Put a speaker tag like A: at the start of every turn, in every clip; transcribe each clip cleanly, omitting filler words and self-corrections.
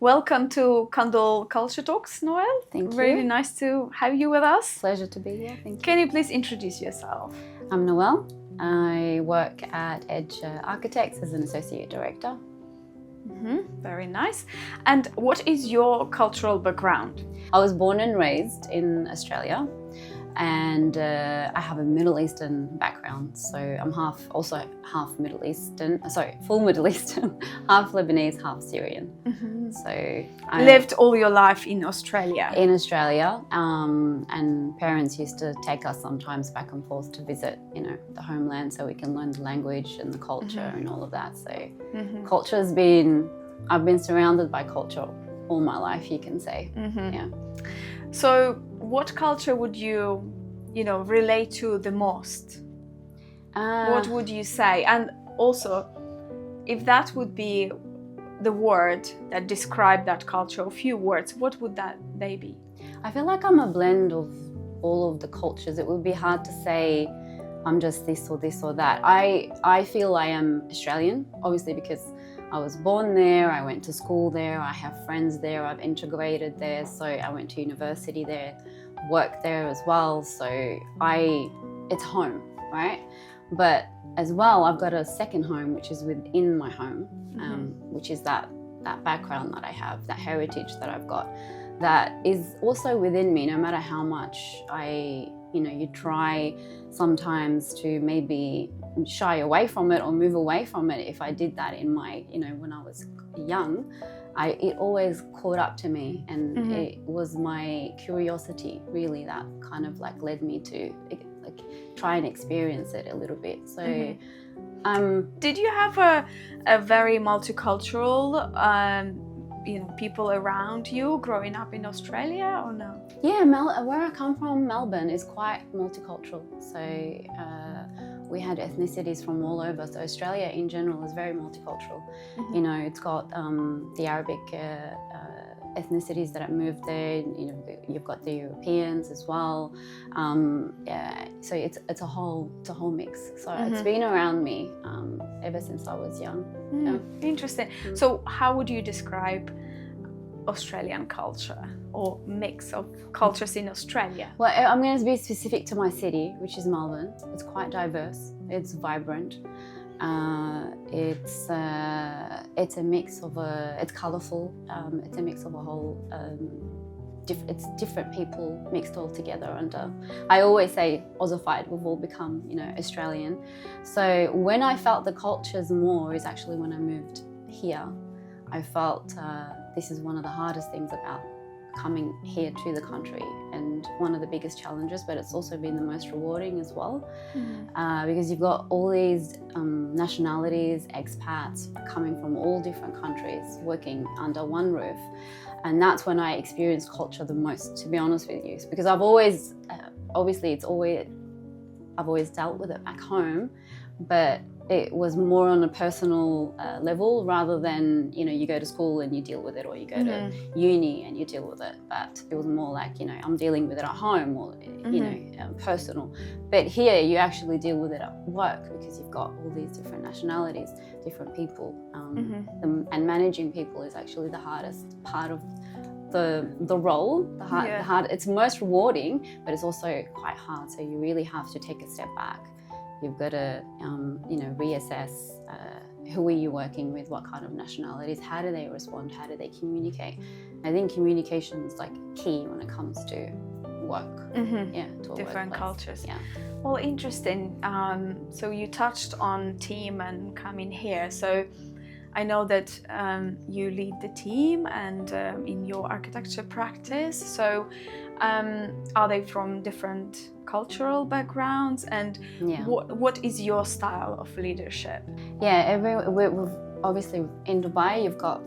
A: Welcome to Candle Culture Talks, Noelle.
B: Thank you.
A: Really nice to have you with us.
B: Pleasure to be here. Thank you.
A: Can you please introduce yourself?
B: I'm Noelle. I work at Edge Architects as an associate director.
A: Very nice. And what is your cultural background?
B: I was born and raised in Australia, and I have a Middle Eastern background. So I'm half Middle Eastern, full Middle Eastern, half Lebanese, half Syrian. So I
A: Lived all your life in Australia?
B: In Australia, and parents used to take us sometimes back and forth to visit, the homeland, so we can learn the language and the culture and all of that. So I've been surrounded by culture all my life, you can say. Yeah.
A: So what culture would you relate to the most? What would you say? And also, if that would be the word that described that culture, a few words, what would they be?
B: I feel like I'm a blend of all of the cultures. It would be hard to say I'm just this or that. I feel I am Australian, obviously, because I was born there, I went to school there, I have friends there, I've integrated there, so I went to university there, worked there as well, so it's home, right? But as well, I've got a second home, which is within my home, which is that background that I have, that heritage that I've got, that is also within me, no matter how much you try sometimes to maybe shy away from it or move away from it. If I did that in my, when I was young, it always caught up to me, and it was my curiosity really that kind of led me to try and experience it a little bit. So
A: did you have a very multicultural people around you growing up in Australia, or no?
B: Yeah, where I come from, Melbourne, is quite multicultural. So we had ethnicities from all over. So Australia in general is very multicultural. It's got the Arabic ethnicities that have moved there. You've got the Europeans as well. So it's a whole mix. So it's been around me ever since I was young.
A: Interesting. So how would you describe Australian culture or mix of cultures in Australia?
B: Well, I'm going to be specific to my city, which is Melbourne. It's quite diverse. It's vibrant. It's a mix of it's colourful. It's a mix of a whole. It's different people mixed all together, and I always say Aussified. We've all become, Australian. So when I felt the cultures more is actually when I moved here. I felt this is one of the hardest things about coming here to the country, and one of the biggest challenges, but it's also been the most rewarding as well, because you've got all these nationalities, expats coming from all different countries working under one roof. And that's when I experienced culture the most, to be honest with you, because I've always, I've always dealt with it back home, but it was more on a personal level rather than, you go to school and you deal with it, or you go to uni and you deal with it. But it was more like, I'm dealing with it at home, or, personal. But here you actually deal with it at work, because you've got all these different nationalities, different people. And managing people is actually the hardest part of the role. The hard. It's most rewarding, but it's also quite hard. So you really have to take a step back. You've got to, reassess who are you working with, what kind of nationalities, how do they respond, how do they communicate. I think communication is key when it comes to work. To
A: different
B: workplace.
A: Cultures.
B: Yeah.
A: Well, interesting. So you touched on team and coming here. So I know that you lead the team and in your architecture practice. So are they from different cultural backgrounds, and what is your style of leadership?
B: Yeah, we've obviously in Dubai, you've got,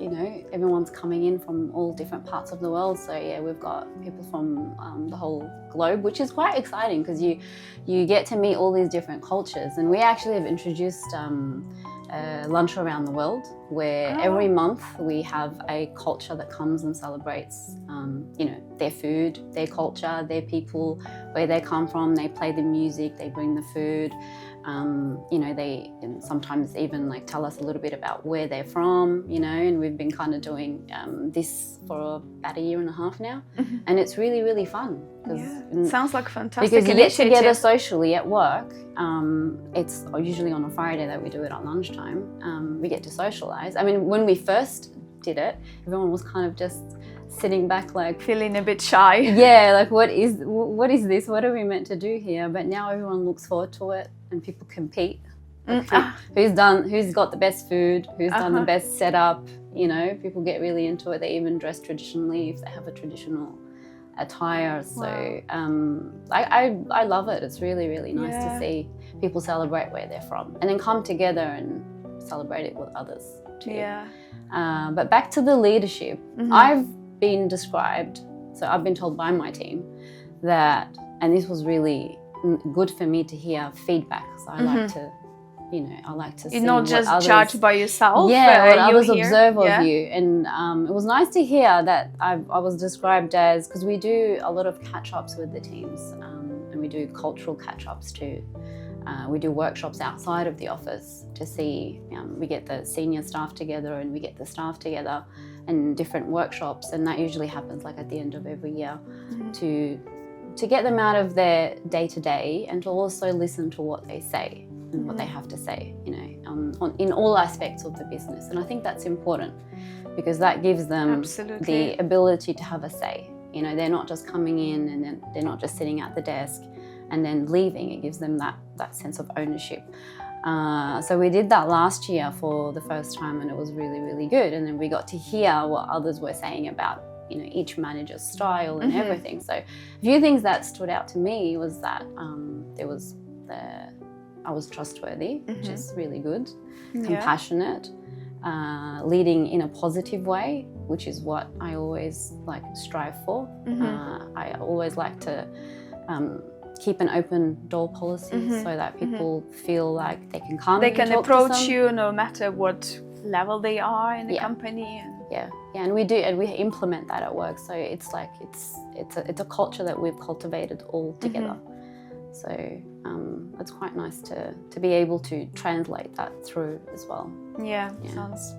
B: everyone's coming in from all different parts of the world. So yeah, we've got people from the whole globe, which is quite exciting, because you get to meet all these different cultures. And we actually have introduced lunch around the world, where every month we have a culture that comes and celebrates, their food, their culture, their people, where they come from. They play the music, they bring the food, You know, they sometimes even like tell us a little bit about where they're from, you know, and we've been kind of doing this for about a year and a half now, and it's really, really fun.
A: Sounds like a fantastic
B: because you
A: initiative.
B: get together socially at work. It's usually on a Friday that we do it at lunchtime. We get to socialise. I mean, when we first did it, everyone was kind of just sitting back like
A: feeling a bit shy.
B: Yeah, like what is this? What are we meant to do here? But now everyone looks forward to it, and people compete. Who's got the best food? Who's done the best setup? You know, people get really into it. They even dress traditionally if they have a traditional attire. So I love it. It's really, really nice to see people celebrate where they're from, and then come together and celebrate it with others too. But back to the leadership, I've been described, so I've been told by my team that, and this was really good for me to hear feedback, so I like to, you know, I like to see
A: you're not just
B: others,
A: judged by yourself,
B: what others observe of
A: Yeah.
B: you. And it was nice to hear that I was described as, because we do a lot of catch-ups with the teams, and we do cultural catch-ups too. We do workshops outside of the office to see, we get the senior staff together and we get the staff together in different workshops, and that usually happens like at the end of every year to get them out of their day-to-day and to also listen to what they say and what they have to say, you know, in all aspects of the business. And I think that's important because that gives them the ability to have a say. You know, they're not just coming in and then they're not just sitting at the desk and then leaving. It gives them that sense of ownership. So we did that last year for the first time, and it was really, really good. And then we got to hear what others were saying about, you know, each manager's style and everything. So a few things that stood out to me was that I was trustworthy, which is really good, compassionate, leading in a positive way, which is what I always like strive for. I always like to keep an open door policy so that people feel like they can come.
A: They can approach you no matter what level they are in the company.
B: And we do, and we implement that at work. So it's like it's a culture that we've cultivated all together. So it's quite nice to be able to translate that through as well.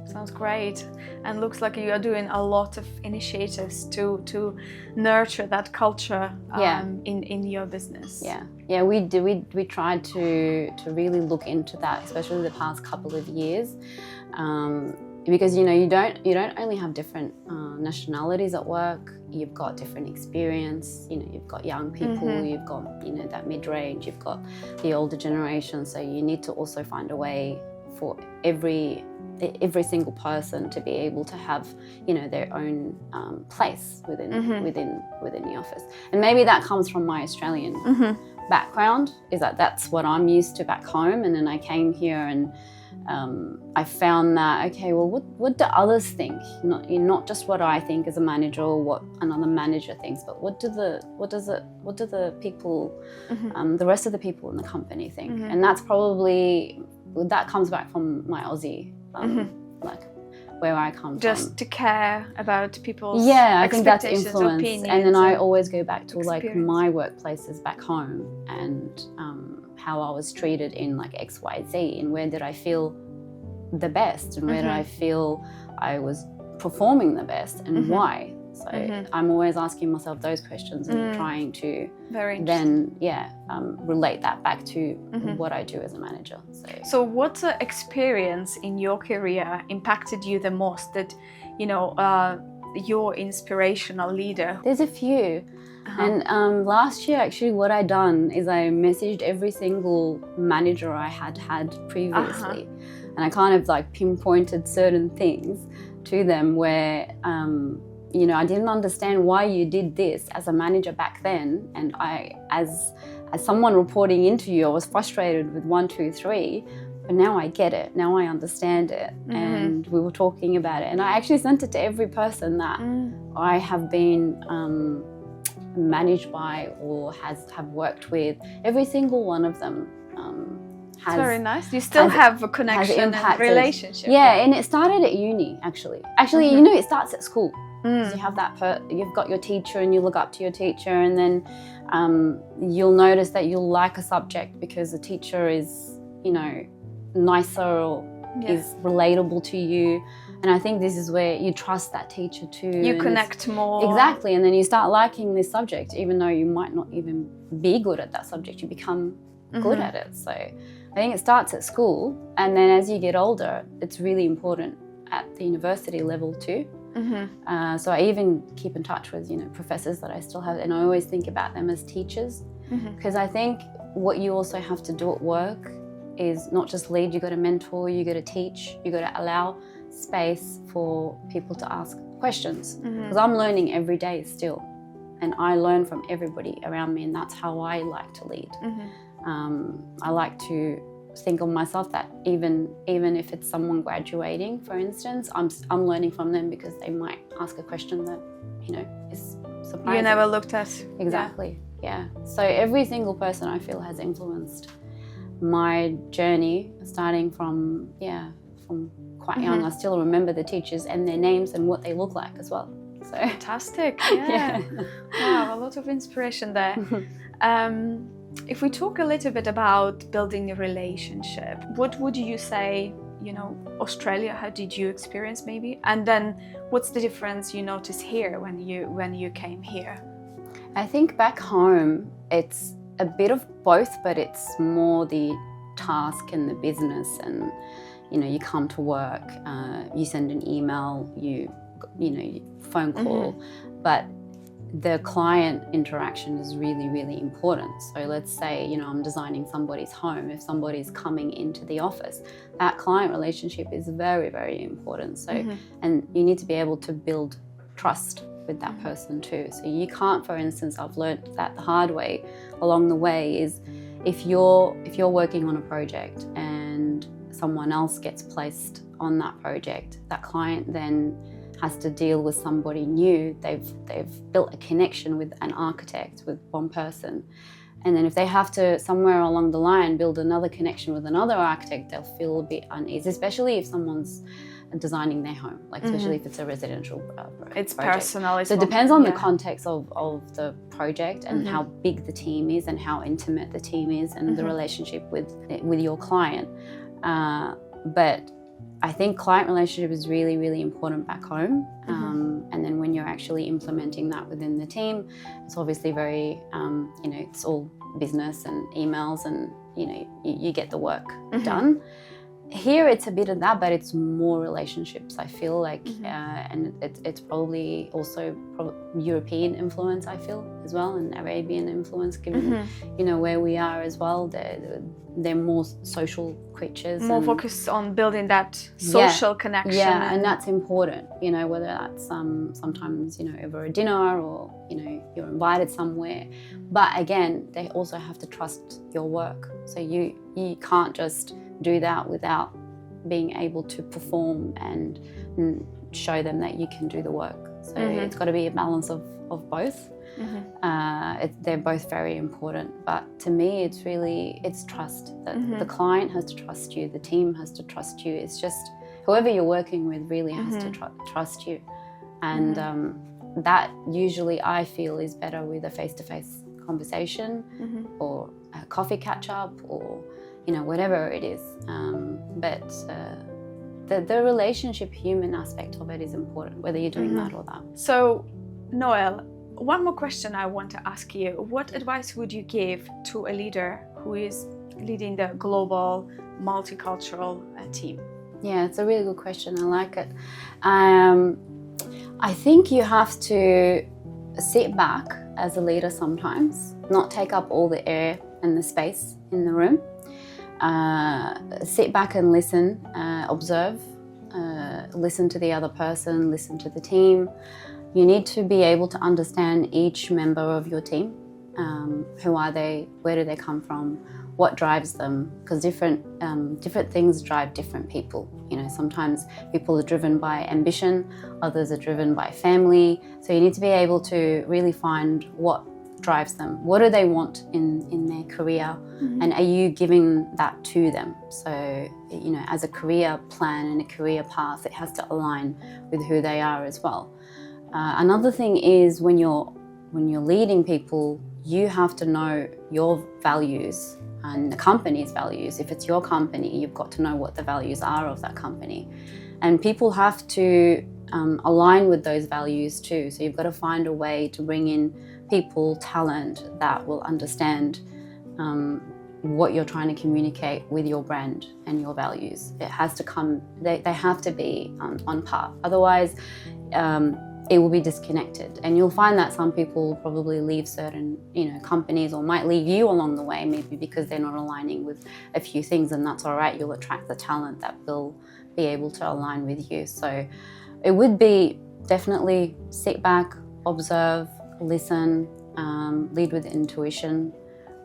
A: Sounds great, and looks like you are doing a lot of initiatives to nurture that culture in your business. We tried to really look into that, especially the past couple of years, because you know you don't only have different nationalities at work. You've got different experience. You know, you've got young people. You've got, you know, that mid-range. You've got the older generation. So you need to also find a way for every single person to be able to have, you know, their own place within the office. And maybe that comes from my Australian background. Is that's what I'm used to back home, and then I came here and I found that, okay, well, what do others think? Not just what I think as a manager or what another manager thinks, but what do the people, the rest of the people in the company think? And that's probably, that comes back from my Aussie, like where I come from. Just to care about people's
B: I think that's influence.
A: Opinions,
B: and then I always go back to like my workplaces back home and how I was treated in like X, Y, Z, and where did I feel the best, and where did I feel I was performing the best, and why. So I'm always asking myself those questions and trying to then relate that back to what I do as a manager.
A: So what experience in your career impacted you the most, that, you know, your inspirational leader?
B: There's a few. And last year, actually, what I done is I messaged every single manager I had previously, and I kind of like pinpointed certain things to them where, you know, I didn't understand why you did this as a manager back then, and I, as someone reporting into you, I was frustrated with 1, 2, 3. But now I get it. Now I understand it, and we were talking about it. And I actually sent it to every person that I have been managed by or have worked with. Every single one of them has.
A: Very nice. You still have a connection and relationship.
B: And it started at uni, actually. You know, it starts at school. You have you've got your teacher, and you look up to your teacher, and then you'll notice that you'll like a subject because the teacher is nicer or is relatable to you. And I think this is where you trust that teacher too.
A: You connect more.
B: Exactly. And then you start liking this subject, even though you might not even be good at that subject, you become good at it. So I think it starts at school, and then as you get older, it's really important at the university level too. So I even keep in touch with, professors that I still have, and I always think about them as teachers, because I think what you also have to do at work is not just lead, you got to mentor, you got to teach, you got to allow space for people to ask questions, because I'm learning every day still, and I learn from everybody around me, and that's how I like to lead. I like to think of myself that even if it's someone graduating, for instance, I'm learning from them, because they might ask a question that is surprising.
A: You never looked at.
B: Exactly. Yeah. So every single person I feel has influenced my journey, starting from quite young. I still remember the teachers and their names and what they look like as well. So
A: fantastic. Yeah. Wow, a lot of inspiration there. If we talk a little bit about building a relationship, what would you say, Australia, how did you experience maybe? And then what's the difference you notice here when you came here?
B: I think back home, it's a bit of both, but it's more the task and the business, and you come to work, you send an email, you phone call, but the client interaction is really, really important. So let's say, I'm designing somebody's home. If somebody's coming into the office, that client relationship is very, very important. So, and you need to be able to build trust with that person too. So you can't, for instance, I've learned that the hard way along the way is if you're working on a project and someone else gets placed on that project, that client then has to deal with somebody new. They've built a connection with an architect, with one person, and then if they have to somewhere along the line build another connection with another architect, they'll feel a bit uneasy, especially if someone's designing their home, especially if it's a residential
A: it's
B: project.
A: Personal.
B: So it depends on the context of the project and how big the team is and how intimate the team is and the relationship with your client. But I think client relationship is really, really important back home. And then when you're actually implementing that within the team, it's obviously very, it's all business and emails, and, you get the work done. Here it's a bit of that, but it's more relationships, I feel like, and it's probably also European influence, I feel, as well, and Arabian influence, given where we are as well. They're more social creatures,
A: more focused on building that social connection.
B: Yeah, and that's important. Whether that's sometimes over a dinner or you're invited somewhere, but again, they also have to trust your work. So you can't just do that without being able to perform and show them that you can do the work. So it's got to be a balance of both. They're both very important, but to me it's trust. That the client has to trust you, the team has to trust you. It's just whoever you're working with really has to trust you, and that usually I feel is better with a face-to-face conversation or a coffee catch-up or whatever it is. But the relationship, human aspect of it is important, whether you're doing that or that.
A: So, Noelle, one more question I want to ask you. What advice would you give to a leader who is leading the global multicultural team? Yeah,
B: it's a really good question. I like it. I think you have to sit back as a leader sometimes, not take up all the air and the space in the room. Sit back and listen, observe, listen to the other person, listen to the team. You need to be able to understand each member of your team. Who are they? Where do they come from? What drives them? Because different things drive different people. Sometimes people are driven by ambition, others are driven by family. So you need to be able to really find what drives them. What do they want in their career, and are you giving that to them? So as a career plan and a career path, it has to align with who they are as well. Another thing is when you're leading people, you have to know your values and the company's values. If it's your company, you've got to know what the values are of that company. And people have to align with those values too. So you've got to find a way to bring in people, talent that will understand what you're trying to communicate with your brand and your values. It has to come, they have to be on par. Otherwise, it will be disconnected. And you'll find that some people will probably leave certain, companies, or might leave you along the way, maybe because they're not aligning with a few things, and that's all right. You'll attract the talent that will be able to align with you. So it would be definitely sit back, observe, listen, lead with intuition,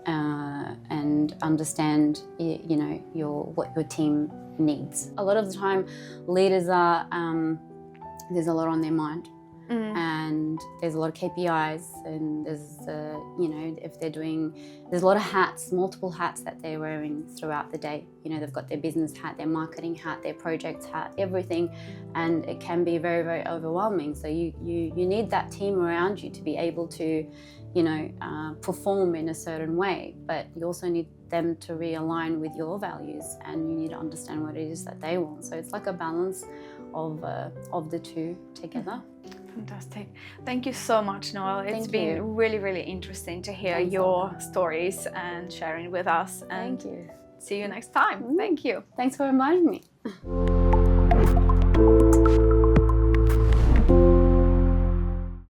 B: and understand, what your team needs. A lot of the time, leaders are there's a lot on their mind. And there's a lot of KPIs, and there's, if they're there's a lot of hats, multiple hats that they're wearing throughout the day. They've got their business hat, their marketing hat, their project hat, everything, and it can be very, very overwhelming. So you need that team around you to be able to, perform in a certain way, but you also need them to realign with your values, and you need to understand what it is that they want. So it's like a balance of the two together.
A: Fantastic. Thank you so much, Noelle. It's been really, really interesting to hear
B: Thanks
A: your stories and sharing with us. And
B: Thank you.
A: see you next time. Thank you.
B: Thanks for reminding me.